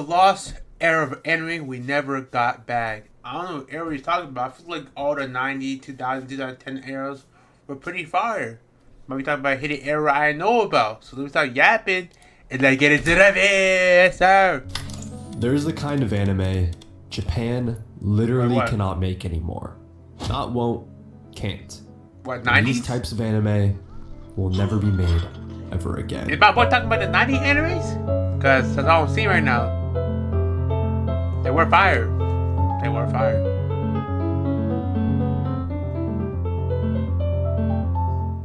lost era of anime we never got back. I don't know what era he's talking about. I feel like all the 90, 2000, 2010 eras were pretty fire. But we talking about hidden era I know about. So let's start yapping and let's get into the biz, sir. There's the kind of anime Japan literally cannot make anymore. Not won't, can't. What, And 90s? these types of anime will never be made ever again. Is my boy talking about the 90s animes? Because that's all I'm seeing right now. They were fire. They were fire.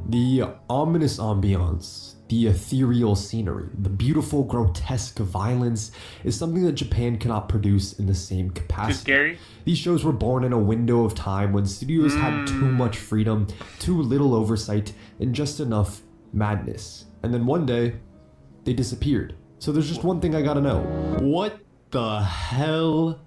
The ominous ambiance, the ethereal scenery, the beautiful grotesque violence is something that Japan cannot produce in the same capacity. Too scary? These shows were born in a window of time when studios had too much freedom, too little oversight, and just enough madness. And then one day, they disappeared. So there's just one thing I gotta know. What the hell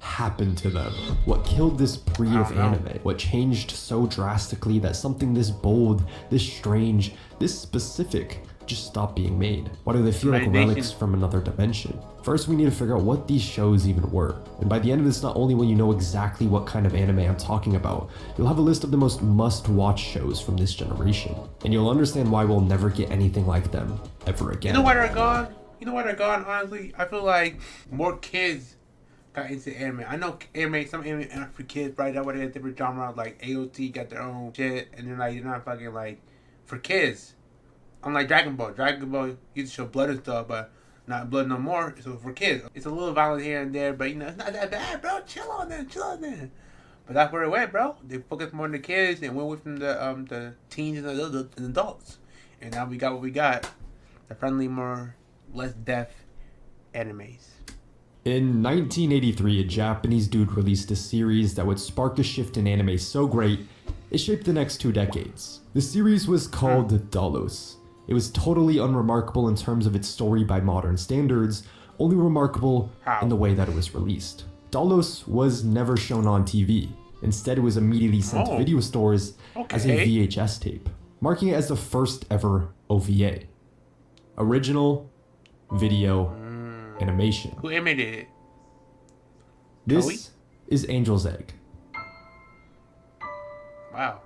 happened to them? What killed this breed of anime? What changed so drastically that something this bold, this strange, this specific just stopped being made? Why do they feel like relics from another dimension? First, we need to figure out what these shows even were. And by the end of this, not only will you know exactly what kind of anime I'm talking about, you'll have a list of the most must-watch shows from this generation. And you'll understand why we'll never get anything like them ever again. You know why they're gone? Honestly? I feel like more kids got into anime. I know some anime are for kids, right? That way they have different genres, like AOT got their own shit, and they're like, you're not fucking like, for kids. Unlike Dragon Ball. Dragon Ball used to show blood and stuff, but not blood no more, so for kids. It's a little violent here and there, but you know, it's not that bad, bro. Chill on that. But that's where it went, bro. They focused more on the kids and went away from the teens and the adults. And now we got what we got. The friendly, less death animes. In 1983, a Japanese dude released a series that would spark a shift in anime so great, it shaped the next 2 decades. The series was called Dallos. It was totally unremarkable in terms of its story by modern standards, only remarkable in the way that it was released. Dallos was never shown on TV. Instead, it was immediately sent to video stores as a VHS tape, marking it as the first ever OVA. Original Video Animation. Who animated it? This is Angel's Egg. Wow.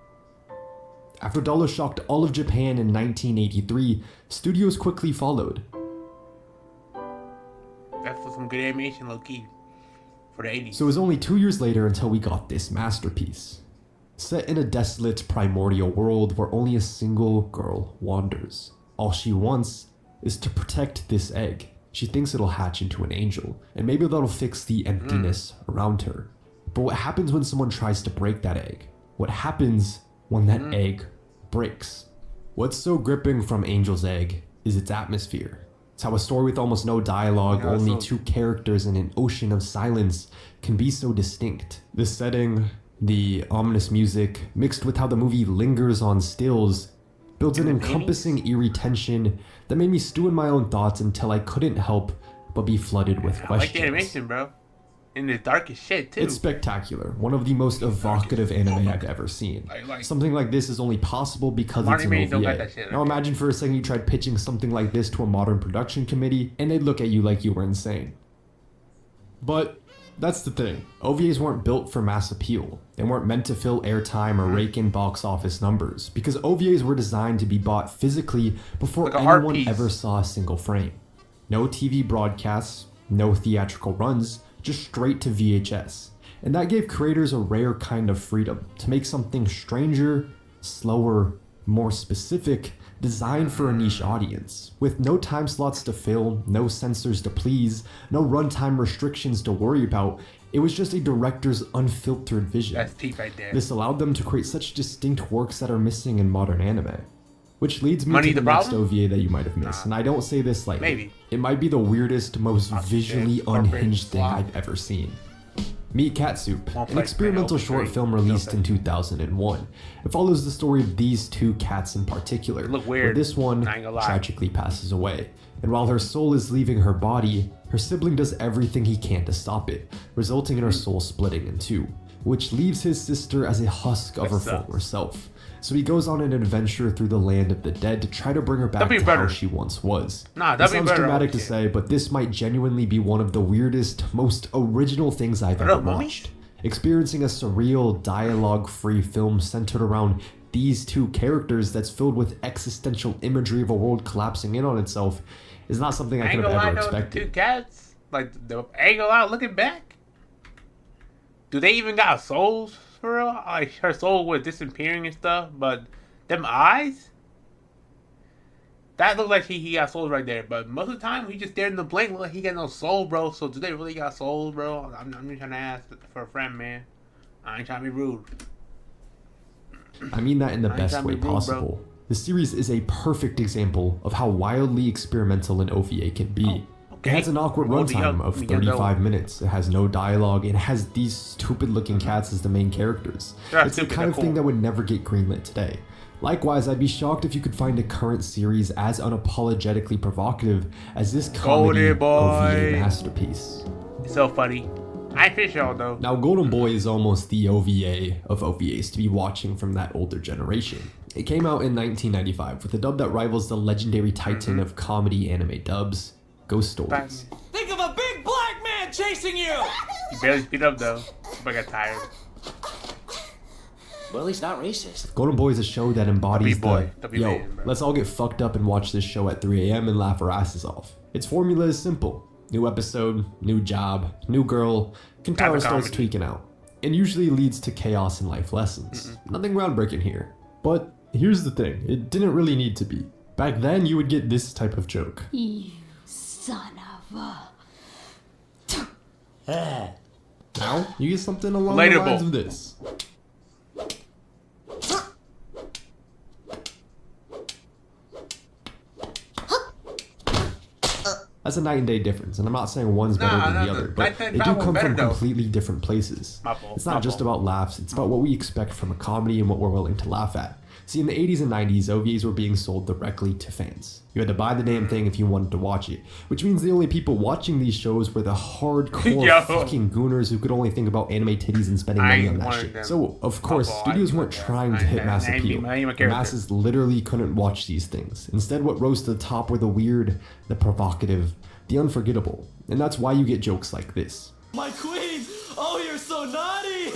After Dallos shocked all of Japan in 1983, studios quickly followed. That's some good animation, low-key, for the 80s. So it was only 2 years later until we got this masterpiece. Set in a desolate primordial world where only a single girl wanders. All she wants is to protect this egg. She thinks it'll hatch into an angel, and maybe that'll fix the emptiness around her. But what happens when someone tries to break that egg? What happens when that egg breaks? What's so gripping from Angel's Egg is its atmosphere. It's how a story with almost no dialogue, only 2 characters in an ocean of silence, can be so distinct. The setting, the ominous music, mixed with how the movie lingers on stills, builds an encompassing eerie tension that made me stew in my own thoughts until I couldn't help but be flooded with questions. I like the animation, bro. And the darkest shit, too. It's spectacular. One of the most evocative anime I've ever seen. Something like this is only possible because it's an OVA. Now imagine for a second you tried pitching something like this to a modern production committee, and they'd look at you like you were insane. But that's the thing. OVAs weren't built for mass appeal. They weren't meant to fill airtime or rake in box office numbers, because OVAs were designed to be bought physically before anyone ever saw a single frame. No TV broadcasts, no theatrical runs, just straight to VHS. And that gave creators a rare kind of freedom to make something stranger, slower, more specific, designed for a niche audience. With no time slots to fill, no censors to please, no runtime restrictions to worry about, it was just a director's unfiltered vision. That's deep right there. This allowed them to create such distinct works that are missing in modern anime. Which leads me to the next OVA that you might have missed. And I don't say this lightly. Maybe. It might be the weirdest, most visually unhinged thing I've ever seen. Meet Catsup, an experimental short film released in 2001. It follows the story of these 2 cats in particular, where this one tragically passes away. And while her soul is leaving her body, her sibling does everything he can to stop it, resulting in her soul splitting in 2, which leaves his sister as a husk of her former self. So he goes on an adventure through the land of the dead to try to bring her back to how she once was. That sounds dramatic to say, but this might genuinely be one of the weirdest, most original things I've ever watched. Experiencing a surreal, dialogue-free film centered around these two characters that's filled with existential imagery of a world collapsing in on itself is not something I could have ever expected. Two cats, like the angle out looking back. Do they even got souls for real? Like her soul was disappearing and stuff, but them eyes, that looked like he got souls right there. But most of the time, he just stared in the blank, look like he got no soul, bro. So do they really got souls, bro? I'm just trying to ask for a friend, man. I ain't trying to be rude. I mean that in the best way possible. Bro. The series is a perfect example of how wildly experimental an OVA can be. It has an awkward runtime of 35 minutes. It has no dialogue. It has these stupid-looking cats as the main characters. It's the kind of thing that would never get greenlit today. Likewise, I'd be shocked if you could find a current series as unapologetically provocative as this comedy OVA masterpiece. It's so funny. I fish y'all though. Now, Golden Boy is almost the OVA of OVAs to be watching from that older generation. It came out in 1995 with a dub that rivals the legendary titan of comedy anime dubs, Ghost Stories. Think of a big black man chasing you! He barely speed up though. I got tired. Well, he's not racist. Golden Boy is a show that embodies let's all get fucked up and watch this show at 3 a.m. and laugh our asses off. Its formula is simple. New episode, new job, new girl, Kentaro starts tweaking out. And usually leads to chaos and life lessons. Nothing groundbreaking here. But here's the thing, it didn't really need to be. Back then, you would get this type of joke. You son of a... Now, you get something along the lines of this. That's a night and day difference, and I'm not saying one's better than the other, but they do come from completely different places. It's not just about laughs, it's about what we expect from a comedy and what we're willing to laugh at. See, in the 80s and 90s, OVAs were being sold directly to fans. You had to buy the damn thing if you wanted to watch it, which means the only people watching these shows were the hardcore fucking gooners who could only think about anime titties and spending money on that shit. So, of course, studios weren't trying to hit mass appeal. The masses literally couldn't watch these things. Instead, what rose to the top were the weird, the provocative, the unforgettable. And that's why you get jokes like this. My queen! Oh, you're so naughty!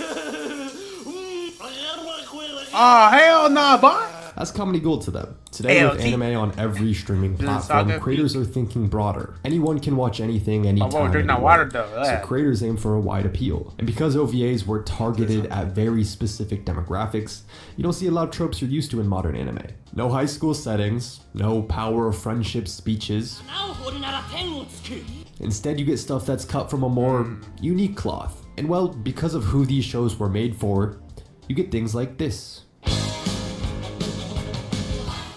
Oh, hell nah, boy! That's comedy gold to them. Today, with anime on every streaming platform, creators are thinking broader. Anyone can watch anything, anytime, anywhere. So creators aim for a wide appeal. And because OVAs were targeted at very specific demographics, you don't see a lot of tropes you're used to in modern anime. No high school settings, no power of friendship speeches. Instead, you get stuff that's cut from a more unique cloth. And well, because of who these shows were made for, you get things like this.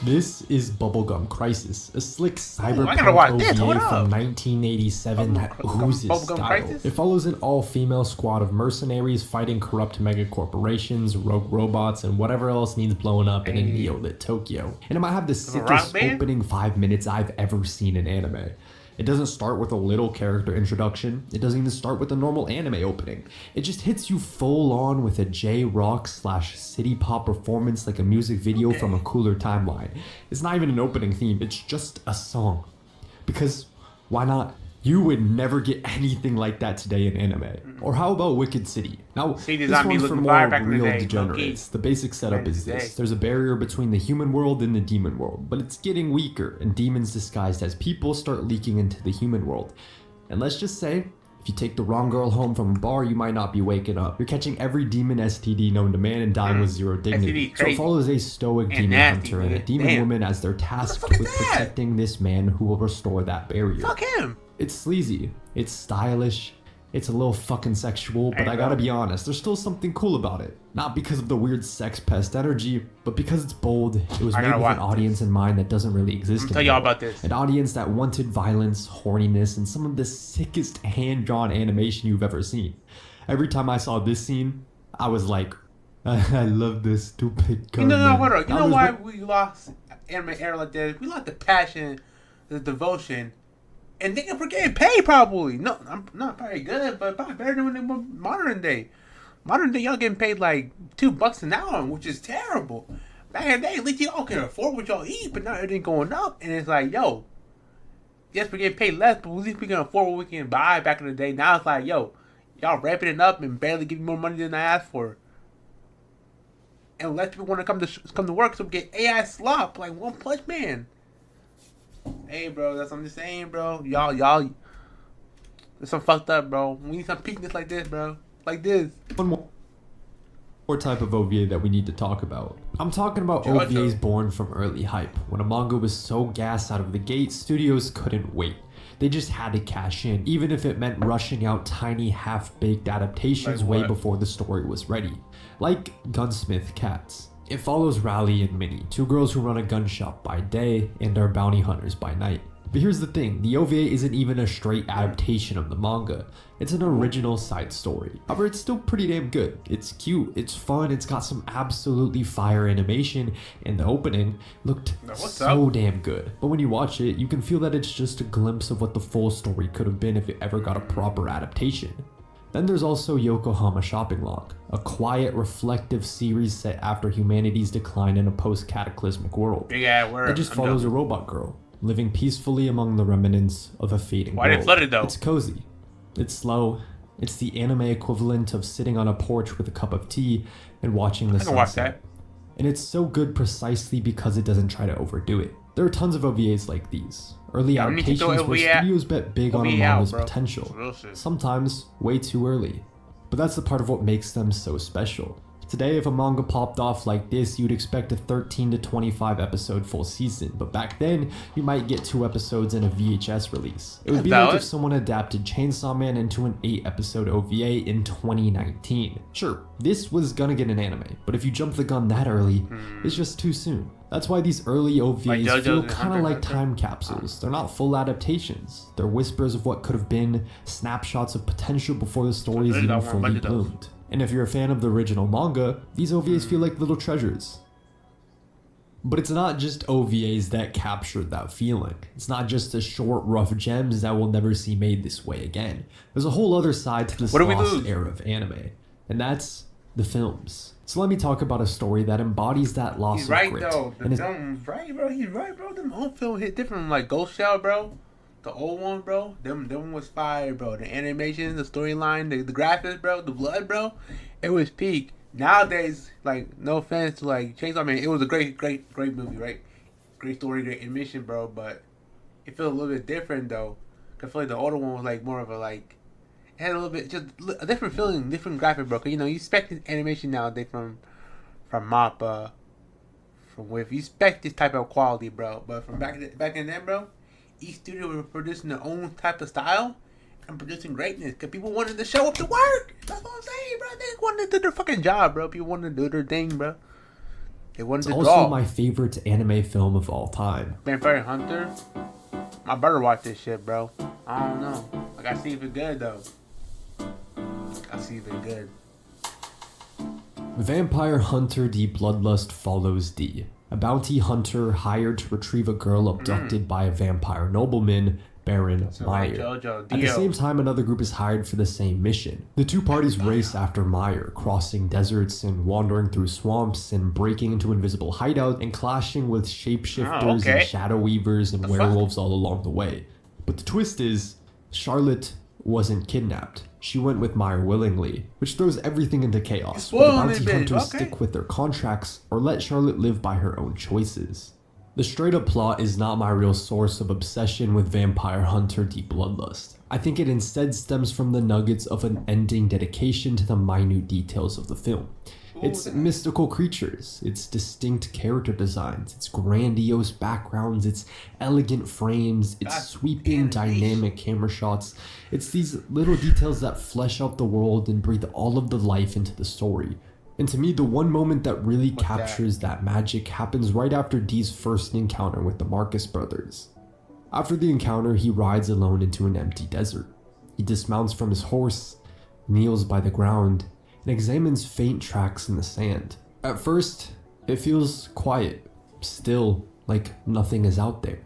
This is Bubblegum Crisis, a slick cyberpunk OVA from 1987 that oozes style. It follows an all-female squad of mercenaries fighting corrupt megacorporations, rogue robots, and whatever else needs blowing up in a neolit Tokyo. And it might have the sickest opening 5 minutes I've ever seen in anime. It doesn't start with a little character introduction. It doesn't even start with a normal anime opening. It just hits you full on with a J-rock / city pop performance like a music video from a cooler timeline. It's not even an opening theme, it's just a song. Because why not? You would never get anything like that today in anime. Or how about Wicked City? Now, this one's for more real degenerates. The basic setup is this. There's a barrier between the human world and the demon world, but it's getting weaker, and demons disguised as people start leaking into the human world. And let's just say, if you take the wrong girl home from a bar, you might not be waking up. You're catching every demon STD known to man and dying with zero dignity. So it follows a stoic demon hunter and a demon woman as they're tasked with protecting this man who will restore that barrier. Fuck him! It's sleazy, it's stylish, it's a little fucking sexual, but I gotta be honest, there's still something cool about it. Not because of the weird sex pest energy, but because it's bold. It was made with an audience in mind that doesn't really exist anymore. Tell y'all about this. An audience that wanted violence, horniness, and some of the sickest hand-drawn animation you've ever seen. Every time I saw this scene, I was like, I love this stupid comment. You know why we lost anime era like this? We lost the passion, the devotion. And they were getting paid probably. No, I'm not very good, but probably better than when they were modern day. Modern day, y'all getting paid like $2 an hour, which is terrible. back in the day, at least y'all can afford what y'all eat, but now everything going up, and it's like, yo, yes, we're getting paid less, but at least we can afford what we can buy back in the day. Now it's like, yo, y'all ramping it up and barely giving more money than I asked for. And less people want to come to work, so we get AI slop like One Punch Man. Hey, bro, that's what I'm just saying, bro. Y'all, there's some fucked up, bro. We need some peakness like this, bro. Like this. One more type of OVA that we need to talk about. I'm talking about OVAs born from early hype. When a manga was so gassed out of the gate, studios couldn't wait. They just had to cash in, even if it meant rushing out tiny half-baked adaptations way before the story was ready. Like Gunsmith Cats. It follows Rally and Minnie, two girls who run a gun shop by day and are bounty hunters by night. But here's the thing, the OVA isn't even a straight adaptation of the manga. It's an original side story. However, it's still pretty damn good. It's cute, it's fun, it's got some absolutely fire animation, and the opening looked so damn good. But when you watch it, you can feel that it's just a glimpse of what the full story could have been if it ever got a proper adaptation. Then there's also Yokohama Shopping Log, a quiet, reflective series set after humanity's decline in a post-cataclysmic world. It just follows a robot girl, living peacefully among the remnants of a fading world. Why did it flooded though? It's cozy. It's slow. It's the anime equivalent of sitting on a porch with a cup of tea and watching the sunset. Watch that. And it's so good precisely because it doesn't try to overdo it. There are tons of OVAs like these. Early adaptations where studios bet big on a manga's potential. Sometimes way too early. But that's the part of what makes them so special. Today, if a manga popped off like this, you'd expect a 13 to 25 episode full season, but back then, you might get 2 episodes in a VHS release. It would be like if someone adapted Chainsaw Man into an 8 episode OVA in 2019. Sure, this was gonna get an anime, but if you jump the gun that early, it's just too soon. That's why these early OVAs feel kinda like time capsules. They're not full adaptations. They're whispers of what could have been, snapshots of potential before the stories even fully bloomed. And if you're a fan of the original manga, these OVAs feel like little treasures. But it's not just OVAs that captured that feeling. It's not just the short, rough gems that we'll never see made this way again. There's a whole other side to this lost era of anime, and that's the films. So let me talk about a story that embodies that loss of grit. He's right though. The film's right, bro. He's right, bro. Them old film hit different, like Ghost Shell, bro. The old one, bro. Them was fire, bro. The animation, the storyline, the graphics, bro. The blood, bro. It was peak. Nowadays, like, no offense to like Chainsaw Man, it was a great movie, right? Great story, great animation, bro. But it felt a little bit different though. I feel like the older one was like more of a like, it had a little bit just a different feeling, different graphic, bro. Cause you know you expect animation nowadays from MAPPA, you expect this type of quality, bro. But from back in then, bro. Each studio was producing their own type of style and producing greatness because people wanted to show up to work. That's what I'm saying, bro. They wanted to do their fucking job, bro. People wanted to do their thing, bro. They wanted to draw. It's also my favorite anime film of all time. Vampire Hunter. My brother watched this shit, bro. I don't know. I gotta see if it's good, though. Vampire Hunter D Bloodlust follows D, a bounty hunter hired to retrieve a girl abducted by a vampire nobleman, Baron Meyer. At the same time, another group is hired for the same mission. The two parties race after Meyer, crossing deserts and wandering through swamps and breaking into invisible hideouts and clashing with shapeshifters and shadow weavers and werewolves all along the way. But the twist is, Charlotte wasn't kidnapped. She went with Meyer willingly, which throws everything into chaos. Will the bounty hunters stick with their contracts or let Charlotte live by her own choices? The straight up plot is not my real source of obsession with Vampire Hunter D Bloodlust. I think it instead stems from the nuggets of an ending dedication to the minute details of the film. It's mystical creatures, it's distinct character designs, it's grandiose backgrounds, it's elegant frames, it's sweeping dynamic camera shots. It's these little details that flesh out the world and breathe all of the life into the story. And to me, the one moment that really captures that magic happens right after D's first encounter with the Marcus brothers. After the encounter, he rides alone into an empty desert. He dismounts from his horse, kneels by the ground, and examines faint tracks in the sand. At first, it feels quiet, still, like nothing is out there.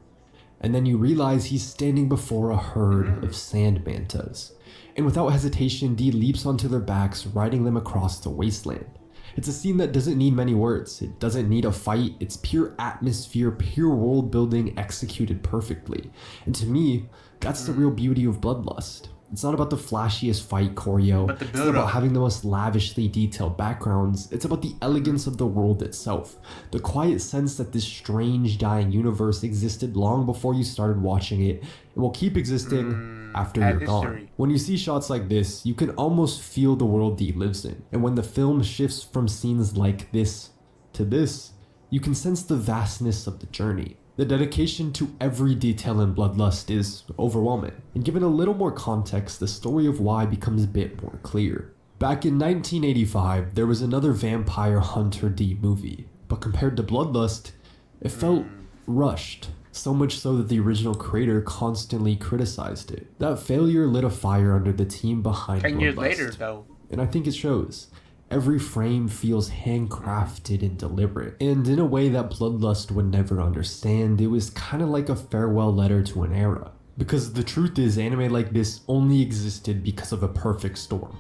And then you realize he's standing before a herd of sand mantas. And without hesitation, D leaps onto their backs, riding them across the wasteland. It's a scene that doesn't need many words. It doesn't need a fight. It's pure atmosphere, pure world building executed perfectly. And to me, that's the real beauty of Bloodlust. It's not about the flashiest fight choreo. It's not about having the most lavishly detailed backgrounds. It's about the elegance of the world itself. The quiet sense that this strange dying universe existed long before you started watching it and will keep existing after you're gone. When you see shots like this, you can almost feel the world Dee lives in. And when the film shifts from scenes like this to this, you can sense the vastness of the journey. The dedication to every detail in Bloodlust is overwhelming, and given a little more context, the story of why becomes a bit more clear. Back in 1985, there was another Vampire Hunter D movie, but compared to Bloodlust, it felt rushed, so much so that the original creator constantly criticized it. That failure lit a fire under the team behind 10 Bloodlust. years later, though. And I think it shows. Every frame feels handcrafted and deliberate. And in a way that Bloodlust would never understand, it was kind of like a farewell letter to an era. Because the truth is, anime like this only existed because of a perfect storm.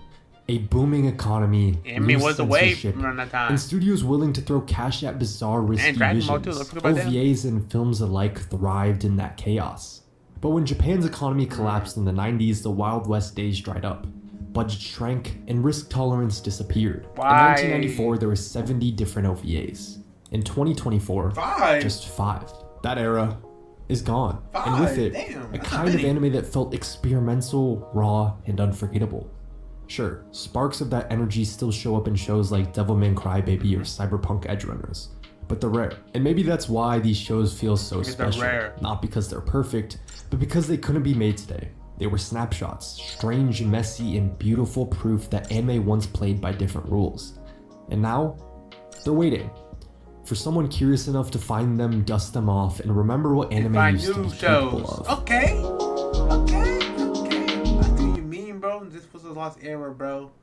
A booming economy, anime was away from that time, and studios willing to throw cash at bizarre risky visions. OVAs and films alike thrived in that chaos. But when Japan's economy collapsed in the 90s, the Wild West days dried up. Budget shrank, and risk tolerance disappeared. In 1994, there were 70 different OVAs. In 2024, just 5. That era is gone. And with it, a kind of anime that felt experimental, raw, and unforgettable. Sure, sparks of that energy still show up in shows like Devilman Crybaby or Cyberpunk Edgerunners, but they're rare. And maybe that's why these shows feel so special. Not because they're perfect, but because they couldn't be made today. They were snapshots, strange, messy, and beautiful proof that anime once played by different rules. And now, they're waiting for someone curious enough to find them, dust them off, and remember what anime used to be capable of. Okay. I see what you mean, bro. This was a lost era, bro.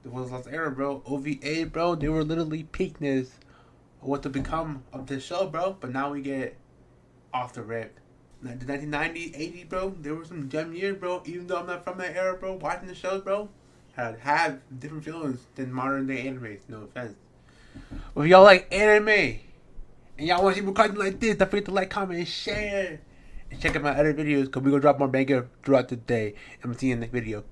OVA, bro. They were literally peakness of what to become of this show, bro. But now we get off the rip. The 1990s, 80s, bro, there were some gem years, bro. Even though I'm not from that era, bro, watching the shows, bro, have different feelings than modern day animes. No offense. Well, if y'all like anime and y'all want to see more content like this, don't forget to like, comment, and share. And check out my other videos because we're going to drop more banger throughout the day. I'm going to see you in the next video.